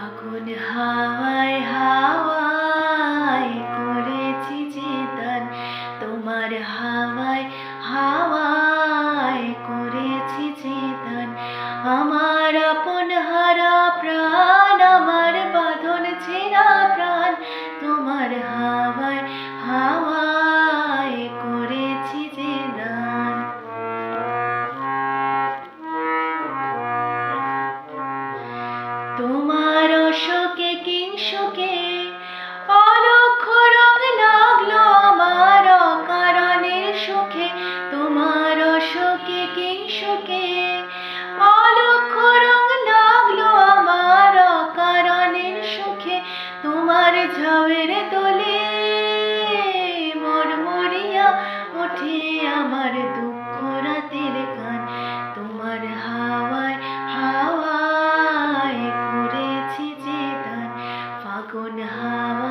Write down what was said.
আগুন হাওয়ায় হাওয়ায় করেছি যে দান, তোমার হাওয়ায় হাওয়ায় করেছি যে দান। আমার আপন হারা প্রাণ, আমার বাঁধন ছেঁড়া প্রাণ, তোমার হাওয়ায় হাওয়ায় করেছি যে দান। তোমার অশোকে কিংসুকে অলক্ষ রং লাগলো আমার অকারণের সুখে। তোমার অশোকে কিংসুকে অলক্ষ রং লাগলো আমার অকারণের সুখে। তোমার ঝাউয়ের দোলে মরমরিয়া ওঠে আমার দুঃখ রাতের গান। তোমার হাওয়ায় হাওয়ায় করেছি যে দান, ফাগুন হাওয়া